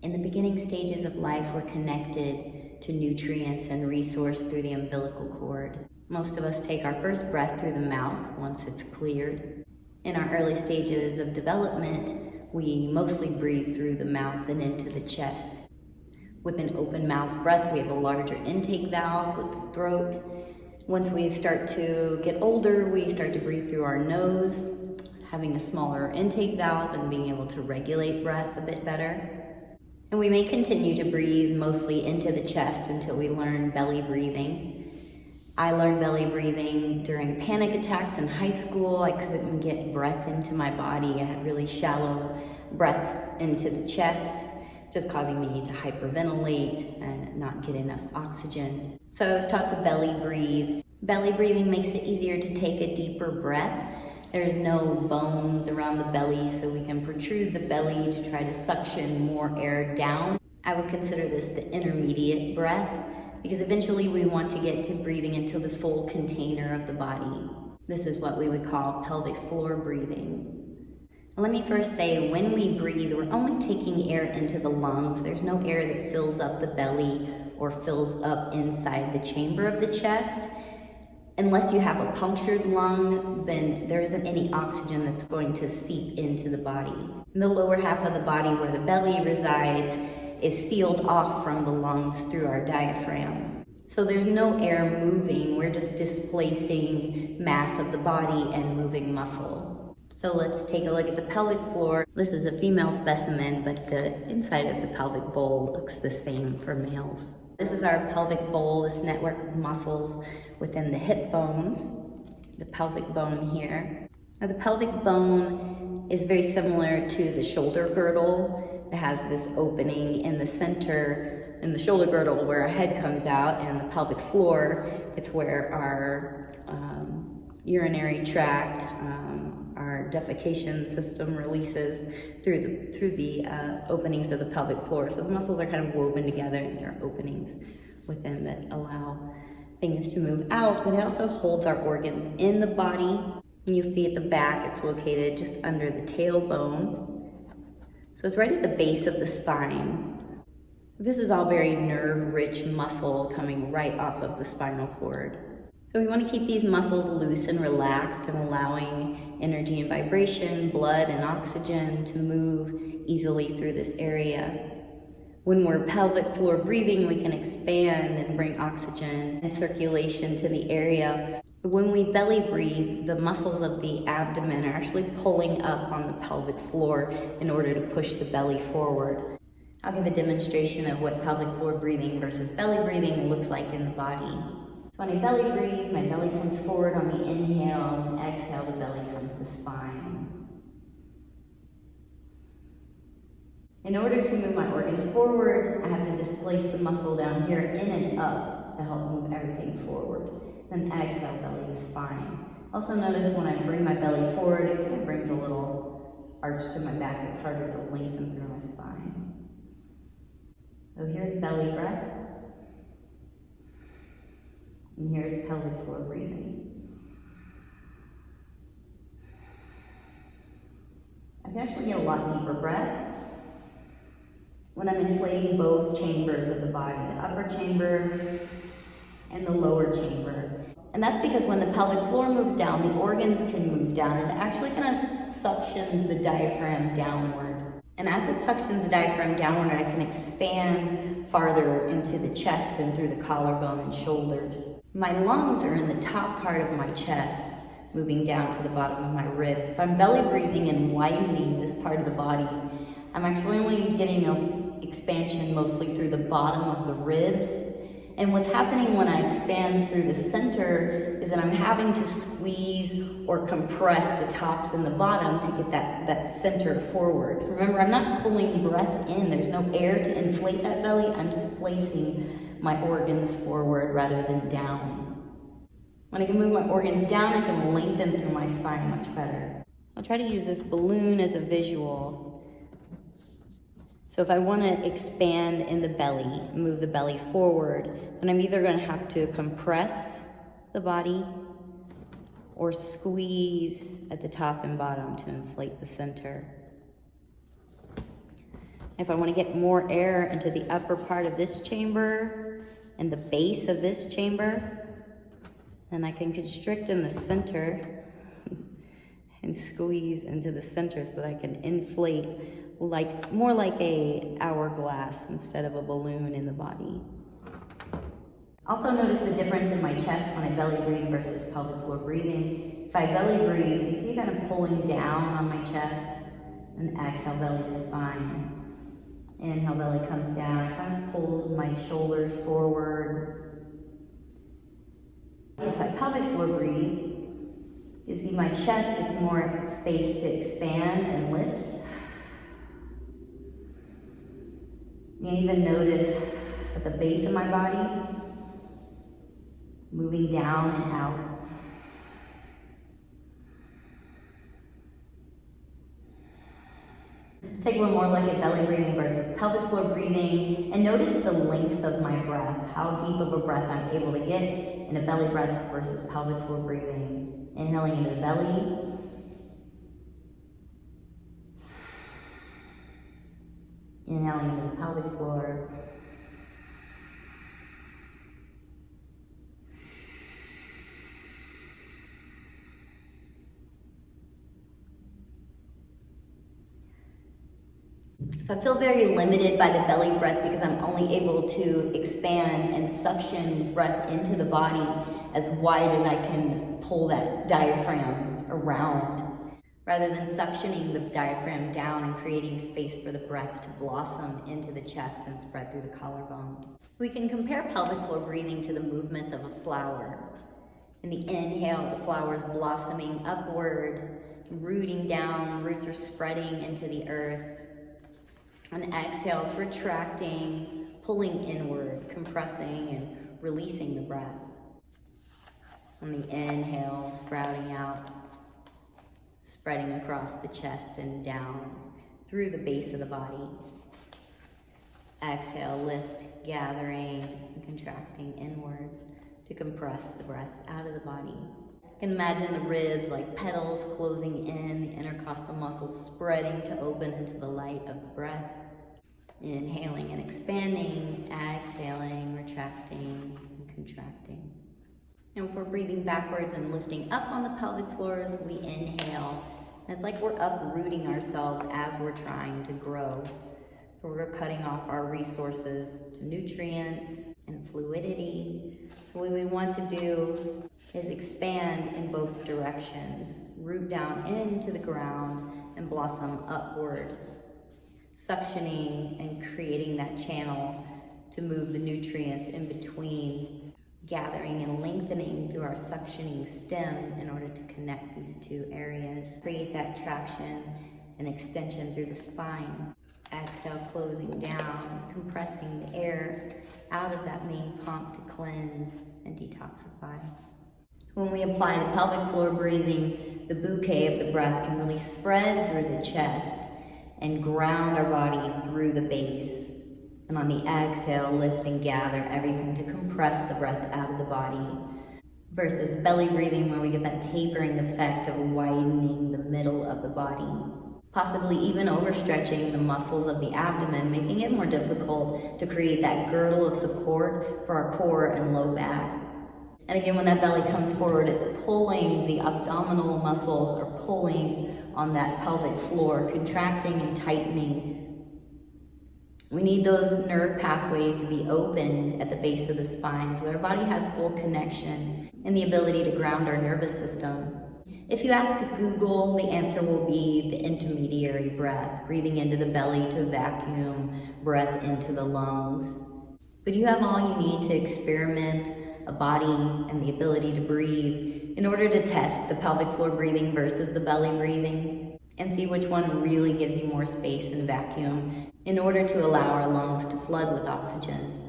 In the beginning stages of life, we're connected to nutrients and resource through the umbilical cord. Most of us take our first breath through the mouth once it's cleared. In our early stages of development, we mostly breathe through the mouth and into the chest. With an open mouth breath, we have a larger intake valve with the throat. Once we start to get older, we start to breathe through our nose, having a smaller intake valve and being able to regulate breath a bit better. And we may continue to breathe mostly into the chest until we learn belly breathing. I learned belly breathing during panic attacks in high school. I couldn't get breath into my body. I had really shallow breaths into the chest, just causing me to hyperventilate and not get enough oxygen. So I was taught to belly breathe. Belly breathing makes it easier to take a deeper breath. There's no bones around the belly, so we can protrude the belly to try to suction more air down. I would consider this the intermediate breath, because eventually we want to get to breathing into the full container of the body. This is what we would call pelvic floor breathing. Let me first say, when we breathe, we're only taking air into the lungs. There's no air that fills up the belly or fills up inside the chamber of the chest. Unless you have a punctured lung, then there isn't any oxygen that's going to seep into the body. The lower half of the body, where the belly resides, is sealed off from the lungs through our diaphragm. So there's no air moving, we're just displacing mass of the body and moving muscle. So let's take a look at the pelvic floor. This is a female specimen, but the inside of the pelvic bowl looks the same for males. This is our pelvic bowl, this network of muscles within the hip bones, the pelvic bone here. Now the pelvic bone is very similar to the shoulder girdle. It has this opening in the center, in the shoulder girdle where our head comes out, and the pelvic floor, it's where our urinary tract, our defecation system releases through the openings of the pelvic floor. So the muscles are kind of woven together, and there are openings within that allow things to move out, but it also holds our organs in the body. And you'll see at the back, it's located just under the tailbone. So it's right at the base of the spine. This is all very nerve-rich muscle coming right off of the spinal cord. So we want to keep these muscles loose and relaxed and allowing energy and vibration, blood and oxygen to move easily through this area. When we're pelvic floor breathing, we can expand and bring oxygen and circulation to the area. When we belly breathe, the muscles of the abdomen are actually pulling up on the pelvic floor in order to push the belly forward. I'll give a demonstration of what pelvic floor breathing versus belly breathing looks like in the body. So when I belly breathe, my belly comes forward on the inhale, and exhale, the belly comes to spine. In order to move my organs forward, I have to displace the muscle down here in and up to help move everything forward. Then exhale, belly to spine. Also notice when I bring my belly forward, it kind of brings a little arch to my back. It's harder to lengthen through my spine. So here's belly breath. And here's pelvic floor breathing. I can actually get a lot deeper breath when I'm inflating both chambers of the body, the upper chamber and the lower chamber. And that's because when the pelvic floor moves down, the organs can move down. It actually kind of suctions the diaphragm downward. And as it suctions the diaphragm downward, I can expand farther into the chest and through the collarbone and shoulders. My lungs are in the top part of my chest, moving down to the bottom of my ribs. If I'm belly breathing and widening this part of the body, I'm actually only getting an expansion mostly through the bottom of the ribs. And what's happening when I expand through the center is that I'm having to squeeze or compress the tops and the bottom to get that center forward. So remember, I'm not pulling breath in. There's no air to inflate that belly. I'm displacing my organs forward rather than down. When I can move my organs down, I can lengthen through my spine much better. I'll try to use this balloon as a visual. So if I want to expand in the belly, move the belly forward, then I'm either going to have to compress the body or squeeze at the top and bottom to inflate the center. If I want to get more air into the upper part of this chamber and the base of this chamber, then I can constrict in the center and squeeze into the center so that I can inflate more like a hourglass instead of a balloon in the body. Also notice the difference in my chest when I belly breathe versus pelvic floor breathing. If I belly breathe, you see that I'm pulling down on my chest, and exhale, belly to spine. Inhale, belly comes down, kind of pulls my shoulders forward. If I pelvic floor breathe, you see my chest is more space to expand and lift. You even notice at the base of my body, moving down and out. Let's take one more look at belly breathing versus pelvic floor breathing, and notice the length of my breath, how deep of a breath I'm able to get in a belly breath versus pelvic floor breathing. Inhaling into the belly. Inhaling into the pelvic floor. So I feel very limited by the belly breath because I'm only able to expand and suction breath into the body as wide as I can pull that diaphragm around, rather than suctioning the diaphragm down and creating space for the breath to blossom into the chest and spread through the collarbone. We can compare pelvic floor breathing to the movements of a flower. In the inhale, the flower is blossoming upward, rooting down, roots are spreading into the earth. On exhale, it's retracting, pulling inward, compressing and releasing the breath. On the inhale, sprouting out, spreading across the chest and down through the base of the body. Exhale, lift, gathering and contracting inward to compress the breath out of the body. You can imagine the ribs like petals closing in, the intercostal muscles spreading to open into the light of the breath. Inhaling and expanding, exhaling, retracting and contracting. And if we're breathing backwards and lifting up on the pelvic floors, we inhale. It's like we're uprooting ourselves as we're trying to grow. So we're cutting off our resources to nutrients and fluidity. So what we want to do is expand in both directions, root down into the ground and blossom upward, suctioning and creating that channel to move the nutrients in between, gathering and lengthening through our suctioning stem in order to connect these two areas. Create that traction and extension through the spine. Exhale, closing down, compressing the air out of that main pump to cleanse and detoxify. When we apply the pelvic floor breathing, the bouquet of the breath can really spread through the chest and ground our body through the base. And on the exhale, lift and gather everything to compress the breath out of the body. Versus belly breathing, where we get that tapering effect of widening the middle of the body. Possibly even overstretching the muscles of the abdomen, making it more difficult to create that girdle of support for our core and low back. And again, when that belly comes forward, it's pulling, the abdominal muscles are pulling on that pelvic floor, contracting and tightening. We need those nerve pathways to be open at the base of the spine so that our body has full connection and the ability to ground our nervous system. If you ask Google, the answer will be the intermediary breath, breathing into the belly to vacuum, breath into the lungs. But you have all you need to experiment a body and the ability to breathe in order to test the pelvic floor breathing versus the belly breathing and see which one really gives you more space and vacuum in order to allow our lungs to flood with oxygen.